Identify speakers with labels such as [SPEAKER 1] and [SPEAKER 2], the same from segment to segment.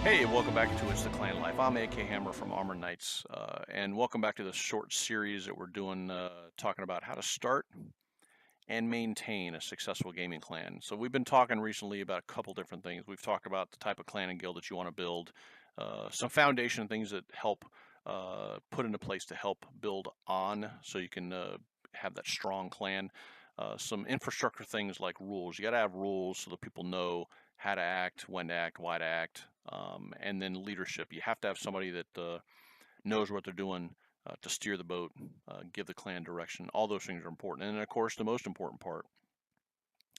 [SPEAKER 1] Hey, welcome back to It's the Clan Life. I'm AK Hammer from Armor Knights, and welcome back to this short series that we're doing talking about how to start and maintain a successful gaming clan. So we've been talking recently about a couple different things. We've talked about the type of clan and guild that you want to build, some foundation things that help put into place to help build on so you can have that strong clan. Some infrastructure things like rules. You got to have rules so that people know how to act, when to act, why to act, and then leadership. You have to have somebody that knows what they're doing to steer the boat, give the clan direction. All those things are important. And then, of course, the most important part,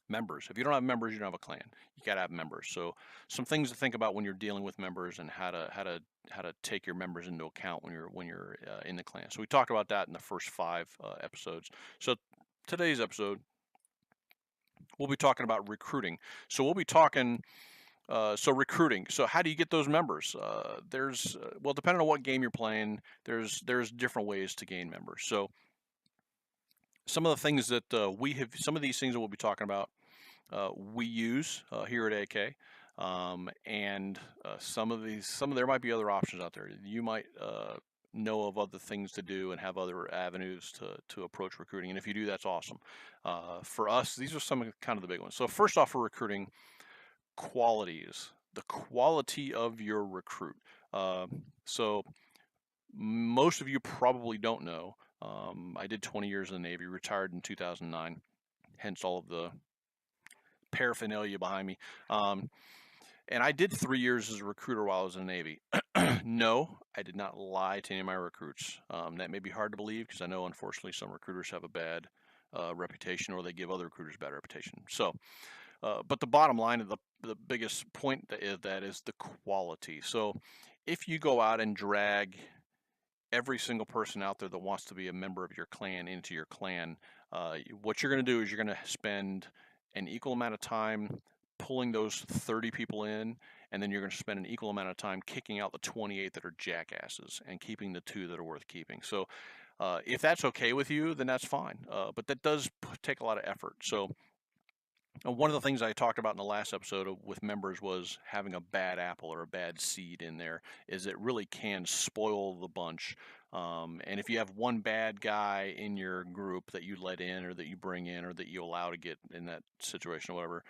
[SPEAKER 1] members. If you don't have members, you don't have a clan. You got to have members. So some things to think about when you're dealing with members and how to take your members into account when you're in the clan. So we talked about that in the first 5 episodes. So today's episode, we'll be talking about recruiting. So we'll be talking recruiting. So how do you get those members? There's well, depending on what game you're playing, there's different ways to gain members. So some of the things that some of these things that we'll be talking about, we use here at AK, and there might be other options out there. You might know of other things to do and have other avenues to approach recruiting. And if you do, that's awesome. For us, these are some of kind of the big ones. So first off, for recruiting, qualities, the quality of your recruit. So most of you probably don't know. I did 20 years in the Navy, retired in 2009, hence all of the paraphernalia behind me. And I did 3 years as a recruiter while I was in the Navy. No, I did not lie to any of my recruits. That may be hard to believe because I know, unfortunately, some recruiters have a bad reputation, or they give other recruiters a bad reputation. So, but the bottom line of the biggest point that is the quality. So if you go out and drag every single person out there that wants to be a member of your clan into your clan, what you're going to do is you're going to spend an equal amount of time pulling those 30 people in, and then you're going to spend an equal amount of time kicking out the 28 that are jackasses and keeping the 2 that are worth keeping. So if that's okay with you, then that's fine. But that does take a lot of effort. So one of the things I talked about in the last episode with members was having a bad apple or a bad seed in there. Is it really can spoil the bunch. And if you have one bad guy in your group that you let in or that you bring in or that you allow to get in that situation or whatever,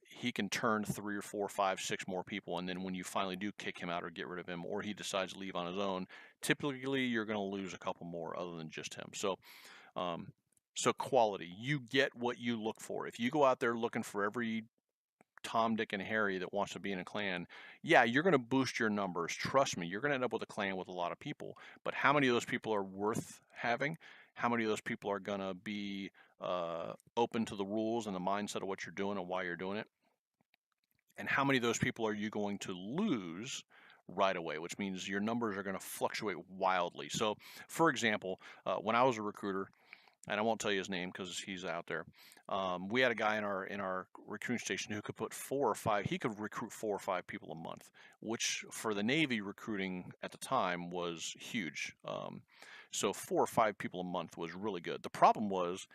[SPEAKER 1] he can turn 3 or 4, 5, 6 more people. And then when you finally do kick him out or get rid of him, or he decides to leave on his own, typically you're going to lose a couple more other than just him. So quality, you get what you look for. If you go out there looking for every Tom, Dick, and Harry that wants to be in a clan, yeah, you're going to boost your numbers. Trust me, you're going to end up with a clan with a lot of people. But how many of those people are worth having? How many of those people are going to be open to the rules and the mindset of what you're doing and why you're doing it? And how many of those people are you going to lose right away, which means your numbers are going to fluctuate wildly. So, for example, when I was a recruiter, and I won't tell you his name because he's out there. We had a guy in our recruiting station who could put 4 or 5. He could recruit 4 or 5 people a month, which for the Navy recruiting at the time was huge. So 4 or 5 people a month was really good. The problem was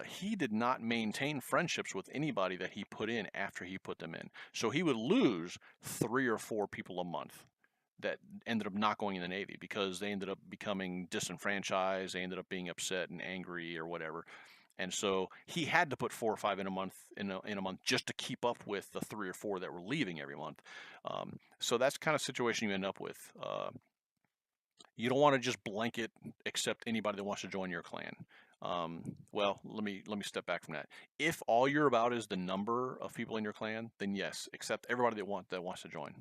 [SPEAKER 1] he did not maintain friendships with anybody that he put in after he put them in. So he would lose 3 or 4 people a month that ended up not going in the Navy because they ended up becoming disenfranchised. They ended up being upset and angry or whatever. And so he had to put 4 or 5 in a month in a month just to keep up with the 3 or 4 that were leaving every month. So that's the kind of situation you end up with. You don't want to just blanket accept anybody that wants to join your clan. Well, let me step back from that. If all you're about is the number of people in your clan, then yes, accept everybody that wants to join.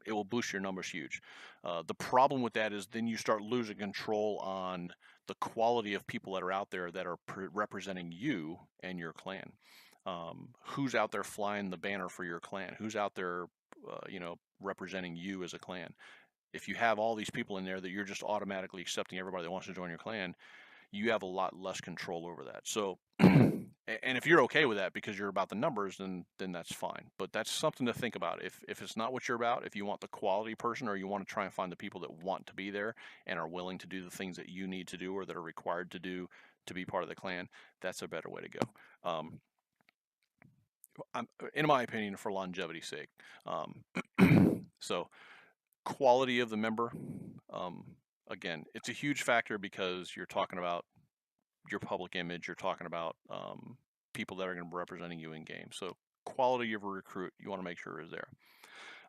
[SPEAKER 1] It will boost your numbers huge. The problem with that is then you start losing control on the quality of people that are out there that are representing you and your clan. Who's out there flying the banner for your clan? Who's out there, representing you as a clan? If you have all these people in there that you're just automatically accepting everybody that wants to join your clan, you have a lot less control over that. So, and if you're okay with that because you're about the numbers, then that's fine. But that's something to think about. If it's not what you're about, if you want the quality person, or you want to try and find the people that want to be there and are willing to do the things that you need to do or that are required to do to be part of the clan, that's a better way to go. In my opinion, for longevity's sake. So quality of the member, um, again, it's a huge factor because you're talking about your public image, you're talking about people that are going to be representing you in game. So quality of a recruit, you want to make sure is there.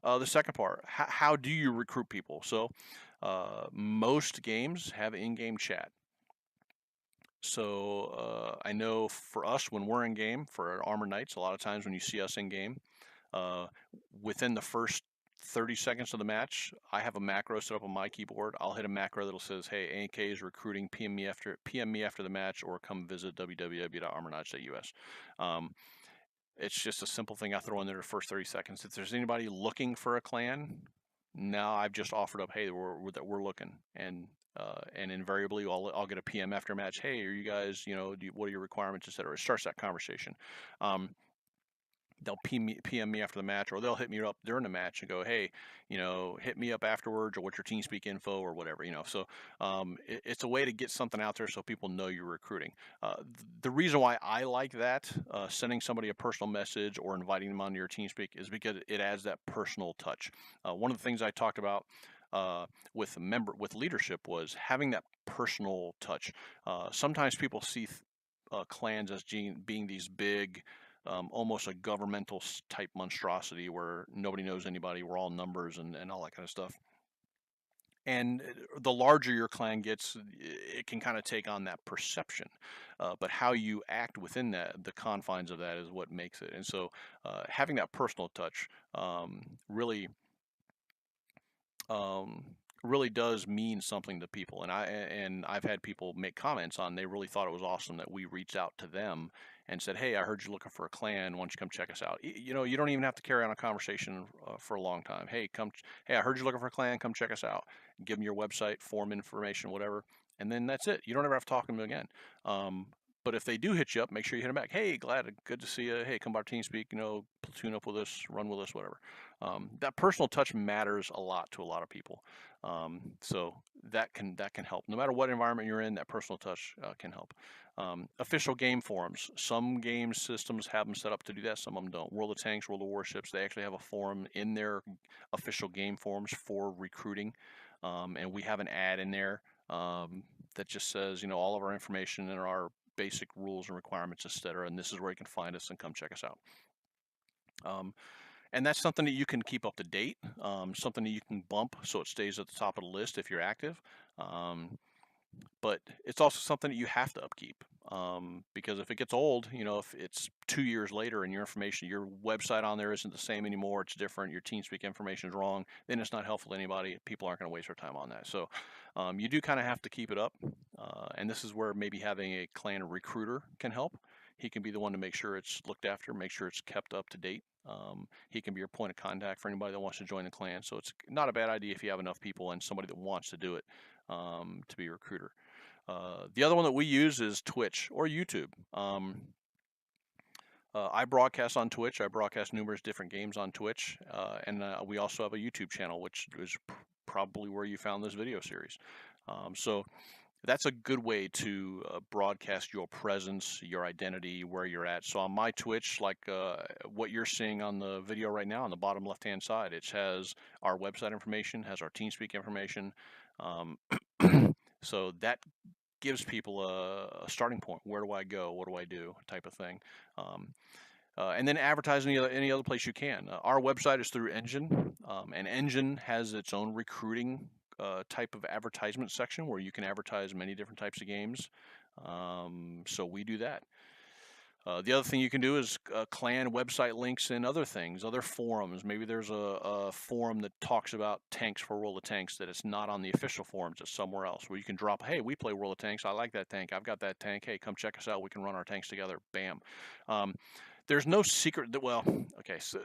[SPEAKER 1] The second part, how do you recruit people? So most games have in-game chat. So I know for us, when we're in game for Armored Knights, a lot of times when you see us in game, uh, within the first 30 seconds of the match, I have a macro set up on my keyboard. I'll hit a macro that'll says, "Hey, ANK is recruiting. PM me after the match, or come visit www.armoredknights.us." Um, it's just a simple thing I throw in there the first 30 seconds. If there's anybody looking for a clan, now I've just offered up, hey, we're looking, and invariably I'll get a PM after a match. Hey, are you guys, what are your requirements, etc. It starts that conversation. They'll PM me after the match, or they'll hit me up during the match and go, hey, hit me up afterwards, or what's your TeamSpeak info, or whatever, So it's a way to get something out there so people know you're recruiting. The reason why I like that, sending somebody a personal message or inviting them onto your TeamSpeak, is because it adds that personal touch. One of the things I talked about with leadership was having that personal touch. Sometimes people see clans as being these big, almost a governmental type monstrosity where nobody knows anybody. We're all numbers and all that kind of stuff. And the larger your clan gets, it can kind of take on that perception. But how you act within the confines of that, is what makes it. And so having that personal touch really um, really does mean something to people. And I've had people make comments on, they really thought it was awesome that we reached out to them and said, hey, I heard you're looking for a clan. Why don't you come check us out? You don't even have to carry on a conversation for a long time. Hey, I heard you're looking for a clan. Come check us out. Give them your website, form information, whatever. And then that's it. You don't ever have to talk to them again. But if they do hit you up, make sure you hit them back. Hey, good to see you. Hey, come by TeamSpeak, platoon up with us, run with us, whatever. That personal touch matters a lot to a lot of people. So that can help. No matter what environment you're in, that personal touch can help. Official game forums. Some game systems have them set up to do that. Some of them don't. World of Tanks, World of Warships, they actually have a forum in their official game forums for recruiting. And we have an ad in there that just says, all of our information and our basic rules and requirements, etc. And this is where you can find us and come check us out. And that's something that you can keep up to date, something that you can bump so it stays at the top of the list if you're active. But it's also something that you have to upkeep, because if it gets old, if it's 2 years later and your website on there isn't the same anymore, it's different, your TeamSpeak information is wrong, then it's not helpful to anybody. People aren't going to waste their time on that. So you do kind of have to keep it up. And this is where maybe having a clan recruiter can help. He can be the one to make sure it's looked after, make sure it's kept up to date. He can be your point of contact for anybody that wants to join the clan. So it's not a bad idea if you have enough people and somebody that wants to do it, to be a recruiter. The other one that we use is Twitch or YouTube. I broadcast on Twitch. I broadcast numerous different games on Twitch, and we also have a YouTube channel, which is probably where you found this video series. So that's a good way to broadcast your presence, your identity, where you're at. So on my Twitch, like what you're seeing on the video right now on the bottom left-hand side, it has our website information, has our TeamSpeak information. So that gives people a starting point. Where do I go? What do I do? Type of thing. And then advertise any other place you can. Our website is through Engine, and Engine has its own recruiting type of advertisement section where you can advertise many different types of games. So we do that. The other thing you can do is clan website links and other things, other forums. Maybe there's a forum that talks about tanks for World of Tanks that it's not on the official forums, it's somewhere else, where you can drop, hey, we play World of Tanks, I like that tank, I've got that tank, hey, come check us out, we can run our tanks together, bam. There's no secret that, so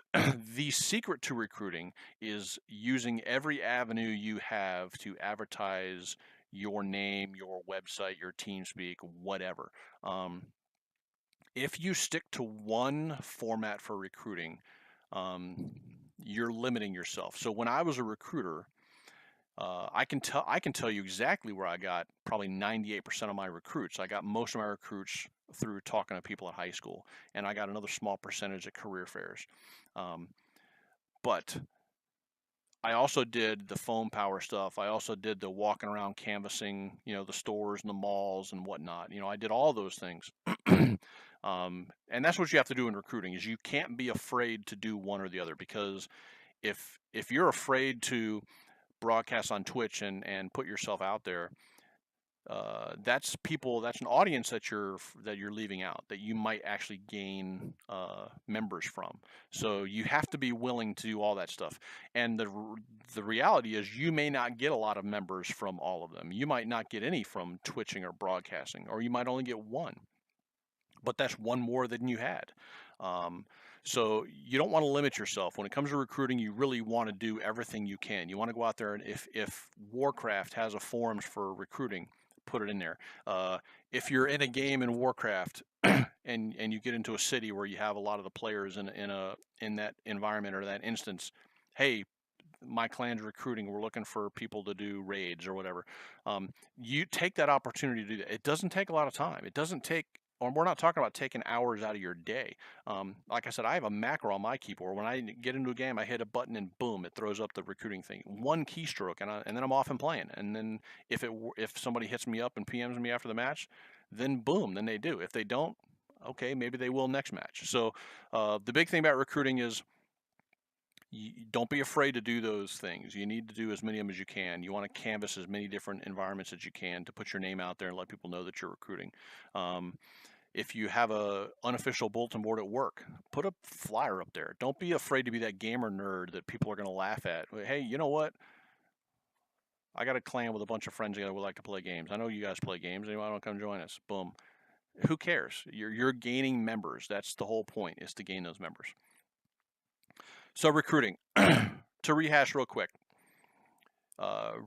[SPEAKER 1] the secret to recruiting is using every avenue you have to advertise your name, your website, your TeamSpeak, whatever. If you stick to one format for recruiting, you're limiting yourself. So when I was a recruiter, I can tell you exactly where I got probably 98% of my recruits. I got most of my recruits through talking to people at high school, and I got another small percentage at career fairs. But I also did the foam power stuff. I also did the walking around canvassing, the stores and the malls and whatnot. I did all those things. And that's what you have to do in recruiting is you can't be afraid to do one or the other, because if you're afraid to broadcast on Twitch and put yourself out there, that's an audience that you're leaving out, that you might actually gain members from. So you have to be willing to do all that stuff. And the reality is you may not get a lot of members from all of them. You might not get any from twitching or broadcasting, or you might only get one, but that's one more than you had. So you don't want to limit yourself. When it comes to recruiting, you really want to do everything you can. You want to go out there, and if Warcraft has a forums for recruiting, put it in there. If you're in a game in Warcraft and you get into a city where you have a lot of the players in that environment or that instance, hey, my clan's recruiting, we're looking for people to do raids or whatever. You take that opportunity to do that. It doesn't take a lot of time. It doesn't take, or we're not talking about taking hours out of your day. Like I said, I have a macro on my keyboard. When I get into a game, I hit a button and boom, it throws up the recruiting thing. One keystroke, and then I'm off and playing. And then if somebody hits me up and PMs me after the match, then boom, then they do. If they don't, okay, maybe they will next match. So the big thing about recruiting is you don't be afraid to do those things. You need to do as many of them as you can. You want to canvas as many different environments as you can to put your name out there and let people know that you're recruiting. If you have a unofficial bulletin board at work, put a flyer up there. Don't be afraid to be that gamer nerd that people are going to laugh at. Hey, you know what? I got a clan with a bunch of friends together who like to play games. I know you guys play games. Anyone want to come join us? Boom. Who cares? You're gaining members. That's the whole point, is to gain those members. So recruiting, to rehash real quick,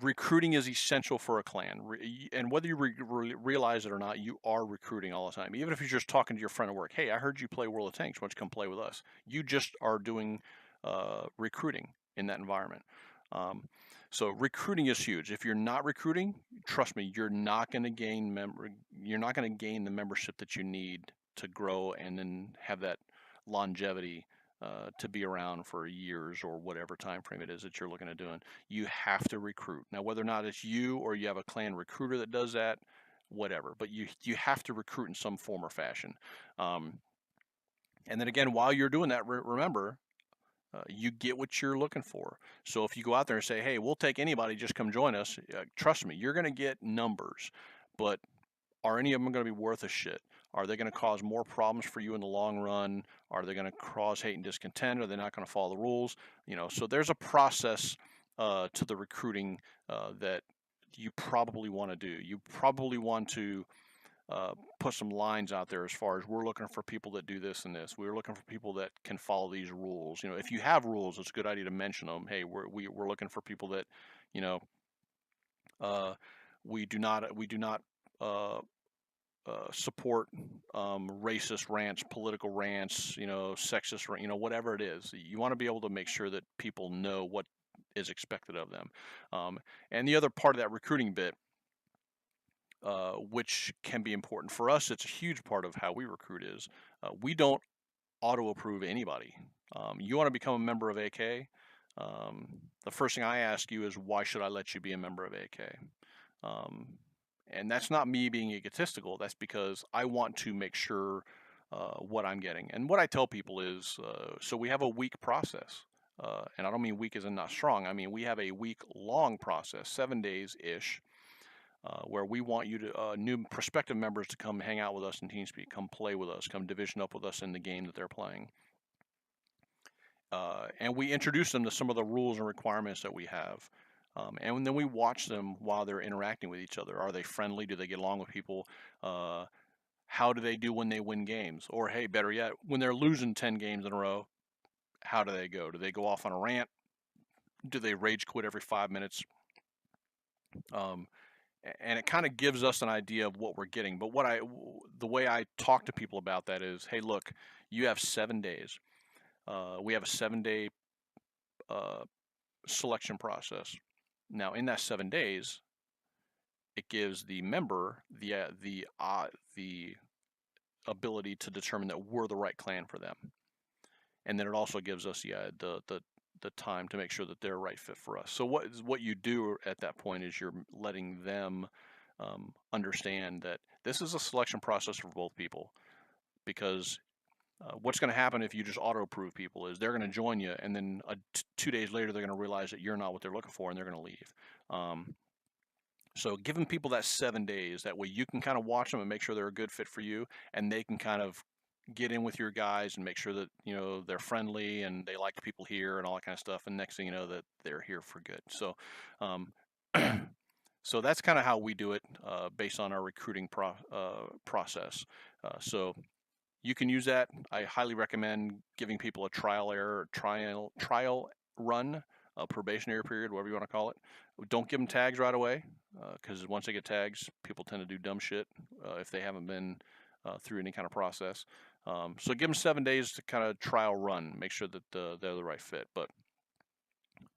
[SPEAKER 1] recruiting is essential for a clan. And whether you realize it or not, you are recruiting all the time. Even if you're just talking to your friend at work, hey, I heard you play World of Tanks. Why don't you come play with us? You just are doing recruiting in that environment. So recruiting is huge. If you're not recruiting, trust me, you're not going to gain the membership that you need to grow and then have that longevity to be around for years or whatever time frame it is that you're looking at doing. You have to recruit. Now, whether or not it's you or you have a clan recruiter that does that, whatever, but you have to recruit in some form or fashion. And then again, while you're doing that, remember, you get what you're looking for. So if you go out there and say, hey, we'll take anybody, just come join us, trust me, you're going to get numbers, but are any of them going to be worth a shit? Are they going to cause more problems for you in the long run? Are they going to cause hate and discontent? Are they not going to follow the rules? So there's a process to the recruiting that you probably want to do. You probably want to put some lines out there as far as, we're looking for people that do this and this. We're looking for people that can follow these rules. If you have rules, it's a good idea to mention them. Hey, we're looking for people that, we do not support racist rants, political rants, sexist, whatever it is. You want to be able to make sure that people know what is expected of them. And the other part of that recruiting bit, which can be important for us, it's a huge part of how we recruit, is we don't auto approve anybody. You want to become a member of AK, the first thing I ask you is, why should I let you be a member of AK? And that's not me being egotistical. That's because I want to make sure what I'm getting. And what I tell people is, so we have a week process. And I don't mean week as in not strong. I mean, we have a week-long process, 7 days-ish, where we want you to new prospective members to come hang out with us in TeamSpeak, come play with us, come division up with us in the game that they're playing. And we introduce them to some of the rules and requirements that we have. And then we watch them while they're interacting with each other. Are they friendly? Do they get along with people? How do they do when they win games? Or, hey, better yet, when they're losing 10 games in a row, how do they go? Do they go off on a rant? Do they rage quit every 5 minutes? And it kind of gives us an idea of what we're getting. But the way I talk to people about that is, hey, look, you have 7 days. We have a 7-day selection process. Now, in that 7 days, it gives the member the ability to determine that we're the right clan for them, and then it also gives us the the time to make sure that they're a right fit for us. So what you do at that point is you're letting them understand that this is a selection process for both people, because what's going to happen if you just auto-approve people is they're going to join you, and then 2 days later they're going to realize that you're not what they're looking for, and they're going to leave. So giving people that 7 days, that way you can kind of watch them and make sure they're a good fit for you, and they can kind of get in with your guys and make sure that, you know, they're friendly and they like people here and all that kind of stuff. And next thing you know, that they're here for good. So, so that's kind of how we do it based on our recruiting process. So you can use that. I highly recommend giving people a trial run, a probationary period, whatever you want to call it. Don't give them tags right away, because once they get tags, people tend to do dumb shit if they haven't been through any kind of process. So give them 7 days to kind of trial run, make sure that they're the right fit. But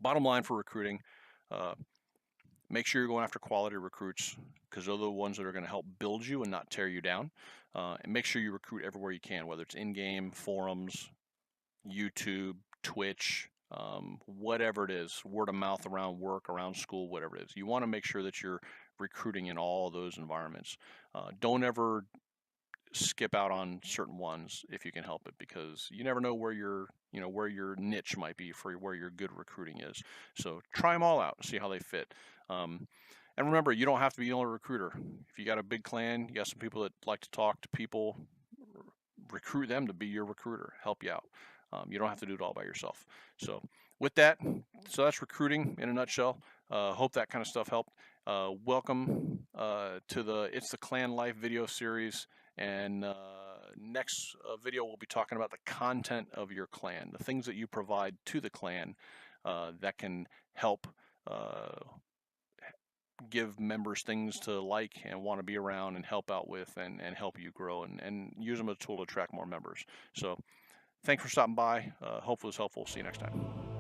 [SPEAKER 1] bottom line for recruiting, make sure you're going after quality recruits, because they're the ones that are going to help build you and not tear you down. And make sure you recruit everywhere you can, whether it's in-game, forums, YouTube, Twitch, whatever it is, word of mouth around work, around school, whatever it is. You want to make sure that you're recruiting in all those environments. Don't ever skip out on certain ones if you can help it, because you never know where where your niche might be for where your good recruiting is. So try them all out and see how they fit. And remember, you don't have to be the only recruiter. If you got a big clan, you got some people that like to talk to people, recruit them to be your recruiter, help you out. You don't have to do it all by yourself. So with that, so that's recruiting in a nutshell. Hope that kind of stuff helped. Welcome to the It's the Clan Life video series. And next video, we'll be talking about the content of your clan, the things that you provide to the clan that can help give members things to like and want to be around and help out with, and help you grow and use them as a tool to attract more members. So thanks for stopping by. Hopefully it's helpful. See you next time.